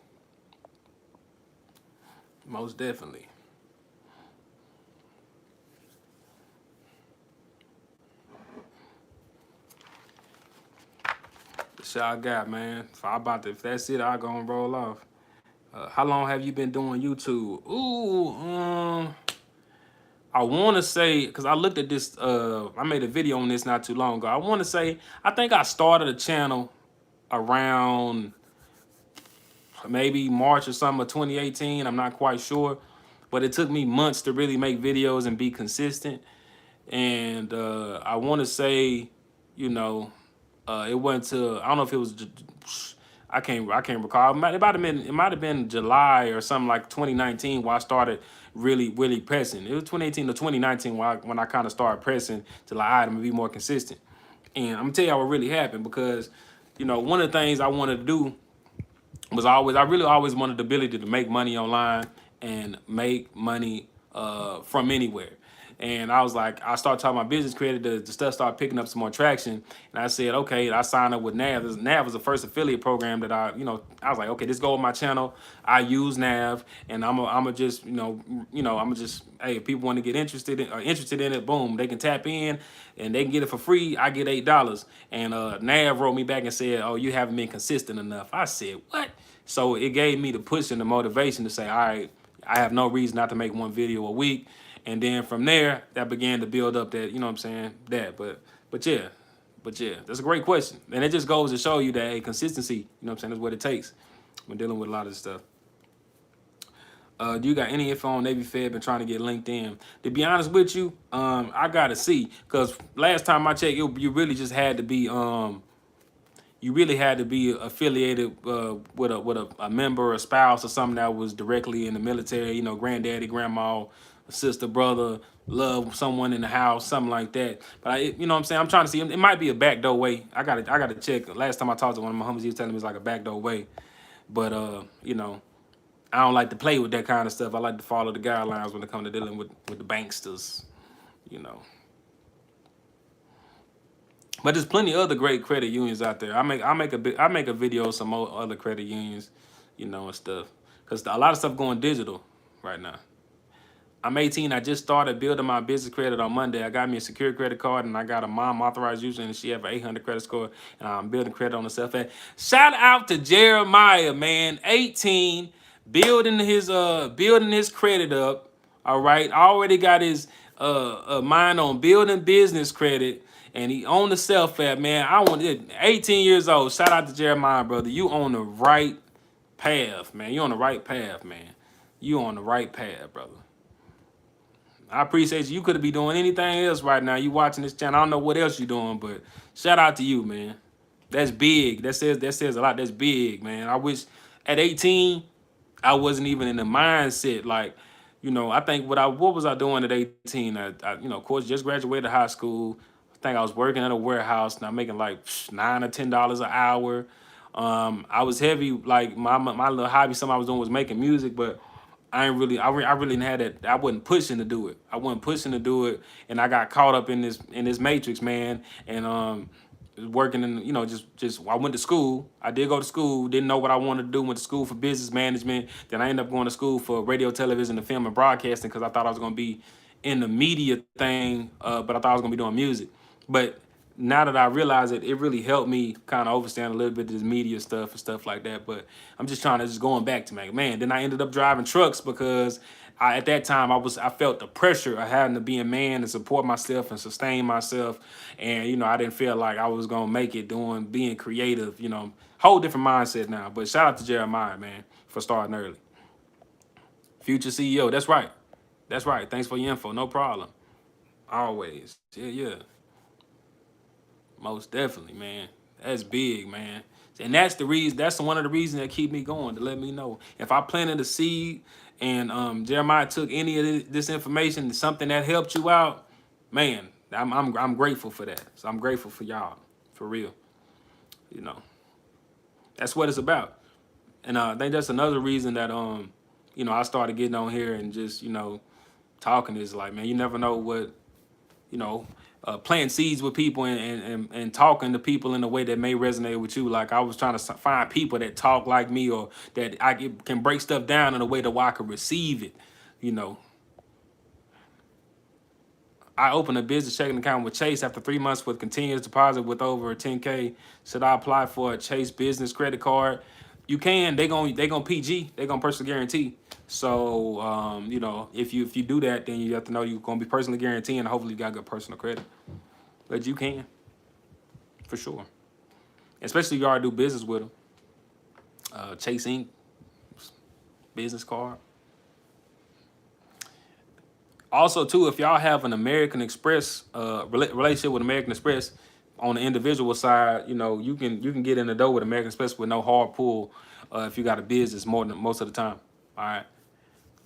Most definitely. That's all I got, man. If that's it, I'll go and roll off. How long have you been doing YouTube? Ooh, I want to say, because I looked at this, I made a video on this not too long ago. I want to say, I think I started a channel around maybe March or something of 2018. I'm not quite sure. But it took me months to really make videos and be consistent. And I want to say, you know, it went to, I don't know if it was, I can't recall. It might have been July or something like 2019 where I started really pressing. It was 2018 to 2019 when I kind of started pressing to like, all right, I'm gonna be more consistent. And I'm gonna tell y'all what really happened, because, you know, one of the things I wanted to do was I really always wanted the ability to make money online and make money from anywhere. And I was like, I started talking about business credit, the stuff started picking up some more traction. And I said, okay, I signed up with NAV. NAV was the first affiliate program that I was like, okay, this go on my channel. I use NAV, and I'm just, I'm just, hey, if people want to get interested in it, boom, they can tap in and they can get it for free. I get $8. And NAV wrote me back and said, oh, you haven't been consistent enough. I said, what? So it gave me the push and the motivation to say, all right, I have no reason not to make one video a week. And then from there, that began to build up that, you know what I'm saying, that. But yeah, that's a great question. And it just goes to show you that, hey, consistency, you know what I'm saying, is what it takes when dealing with a lot of this stuff. Do you got any info on Navy Fed been trying to get linked in? To be honest with you, I gotta see, because last time I checked, you really just had to be affiliated with a member, a spouse, or something that was directly in the military. You know, granddaddy, grandma, sister, brother, love someone in the house, something like that. But you know what I'm saying? I'm trying to see. It might be a backdoor way. I gotta check. Last time I talked to one of my homies, he was telling me it's like a backdoor way. But you know, I don't like to play with that kind of stuff. I like to follow the guidelines when it comes to dealing with the banksters. You know. But there's plenty of other great credit unions out there. I make a video of some other credit unions, you know, and stuff. Because a lot of stuff going digital right now. I'm 18. I just started building my business credit on Monday. I got me a secure credit card, and I got a mom authorized user, and she have an 800 credit score, and I'm building credit on herself. Shout out to Jeremiah, man, 18, building his credit up. All right, already got his mind on building business credit, and he on the self app, man. 18 years old. Shout out to Jeremiah, brother. You on the right path, man. You on the right path, man. You on the right path, brother. I appreciate you. You could be doing anything else right now. You watching this channel. I don't know what else you're doing, but shout out to you, man. That's big. That says a lot. That's big, man. I wish at 18 I wasn't even in the mindset. Like, you know, I think what was I doing at 18? I of course, just graduated high school. I think I was working at a warehouse, and I'm making like $9 or $10 an hour. I was heavy. Like my little hobby, something I was doing was making music, but I really didn't have that. I wasn't pushing to do it. And I got caught up in this matrix, man. And working in, you know, just I went to school. I did go to school. Didn't know what I wanted to do. Went to school for business management. Then I ended up going to school for radio, television, and film and broadcasting because I thought I was going to be in the media thing, but I thought I was going to be doing music. But now that I realize it, it really helped me kind of understand a little bit of this media stuff and stuff like that. But I'm just trying to going back to man. Then I ended up driving trucks because at that time I felt the pressure of having to be a man and support myself and sustain myself. And, you know, I didn't feel like I was going to make it being creative, you know, whole different mindset now. But shout out to Jeremiah, man, for starting early. Future CEO. That's right. That's right. Thanks for your info. No problem. Always. Yeah. Most definitely, man. That's big, man. And that's the reason. That's one of the reasons that keep me going, to let me know if I planted a seed and Jeremiah took any of this information, something that helped you out, man. I'm grateful for that. So I'm grateful for y'all, for real. You know, that's what it's about. And I think that's another reason that you know, I started getting on here and just, you know, talking is like, man, you never know what, you know. Planting seeds with people and talking to people in a way that may resonate with you. Like I was trying to find people that talk like me or that I can break stuff down in a way that I can receive it. You know, I opened a business checking account with Chase after 3 months with continuous deposit with over 10K. Should I apply for a Chase business credit card? You can. They gonna PG. They gonna personally guarantee. So you know, if you do that, then you have to know you're gonna be personally guaranteeing, and hopefully you got good personal credit. But you can, for sure. Especially if you already do business with them. Chase Inc. business card. Also, too, if y'all have an American Express relationship with American Express on the individual side, you know, you can get in the door with American Express with no hard pull if you got a business most of the time. All right.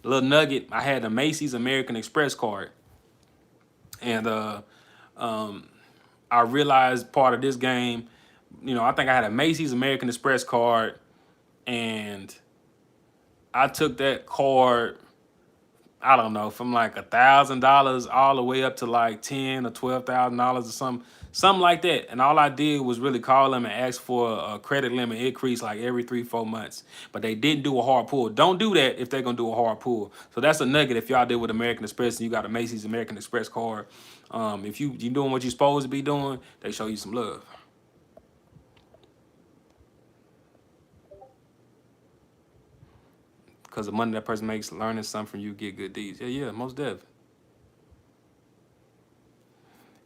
Little nugget, I had a Macy's American Express card. And I realized part of this game, you know, I think I had a Macy's American Express card, and I took that card I don't know, from like $1,000 all the way up to like $10,000 or $12,000 or something like that. And all I did was really call them and ask for a credit limit increase like every 3-4 months. But they didn't do a hard pull. Don't do that if they're gonna do a hard pull. So that's a nugget if y'all did with American Express and you got a Macy's American Express card. If you doing what you're supposed to be doing, they show you some love. Because the money that person makes learning something from you get good deeds. Yeah, most definitely.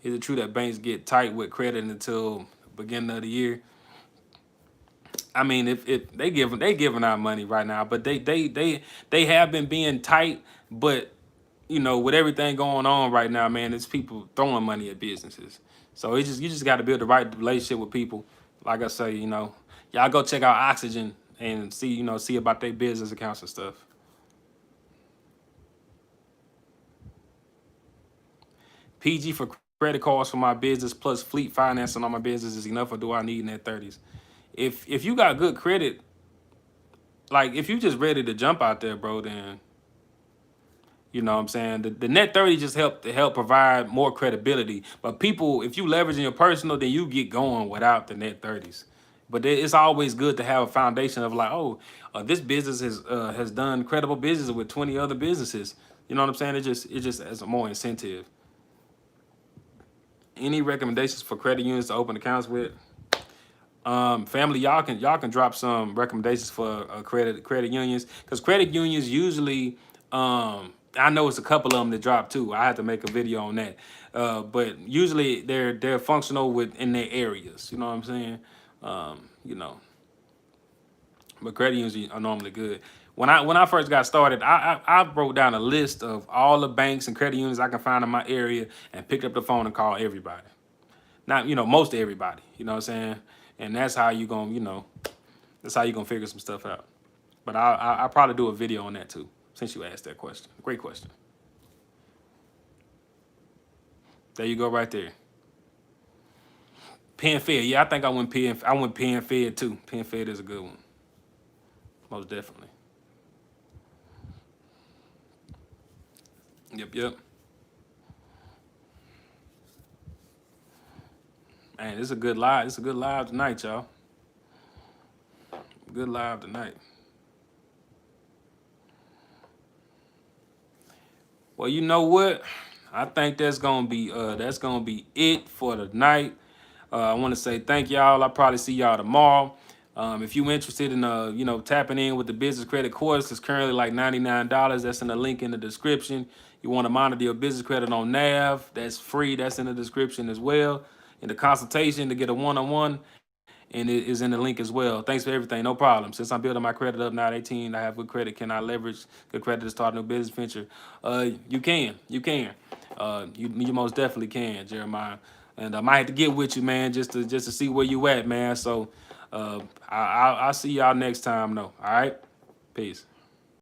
Is it true that banks get tight with credit until the beginning of the year? I mean, if they giving out money right now, but they have been being tight. But you know, with everything going on right now, man, it's people throwing money at businesses. So you just got to build the right relationship with people. Like I say, you know, y'all go check out Oxygen and see about their business accounts and stuff. PG for credit cards for my business plus fleet financing on my business is enough, or do I need in that 30s? If you got good credit, like if you just ready to jump out there, bro, then you know what I'm saying? The net 30 just help provide more credibility. But people, if you leveraging your personal, then you get going without the net 30s. But it's always good to have a foundation of like, oh, this business has done credible business with 20 other businesses. You know what I'm saying? It just as a more incentive. Any recommendations for credit unions to open accounts with? Family, y'all can drop some recommendations for credit unions, because credit unions usually, I know it's a couple of them that drop too. I have to make a video on that, but usually they're functional within their areas. You know what I'm saying? You know, but credit unions are normally good. When I first got started, I wrote down a list of all the banks and credit unions I can find in my area and picked up the phone and called everybody. Not, most everybody. You know what I'm saying? And that's how you gonna, that's how you gonna figure some stuff out. But I'll probably do a video on that too, since you asked that question. Great question. There you go, right there. Penn Fed. Yeah, I think I went Penn Fed too. Penn Fed is a good one. Most definitely. Yep. Man, it's a good live. It's a good live tonight, y'all. Good live tonight. Well, you know what? I think that's gonna be it for the night. I want to say thank y'all. I'll probably see y'all tomorrow. If you're interested in tapping in with the business credit course, it's currently like $99. That's in the link in the description. You want to monitor your business credit on NAV, that's free. That's in the description as well. And the consultation to get a one-on-one, and it is in the link as well. Thanks for everything. No problem. Since I'm building my credit up now at 18, I have good credit. Can I leverage good credit to start a new business venture? You can. You most definitely can, Jeremiah. And I might have to get with you, man, just to see where you at, man. So I'll see y'all next time, though. All right? Peace.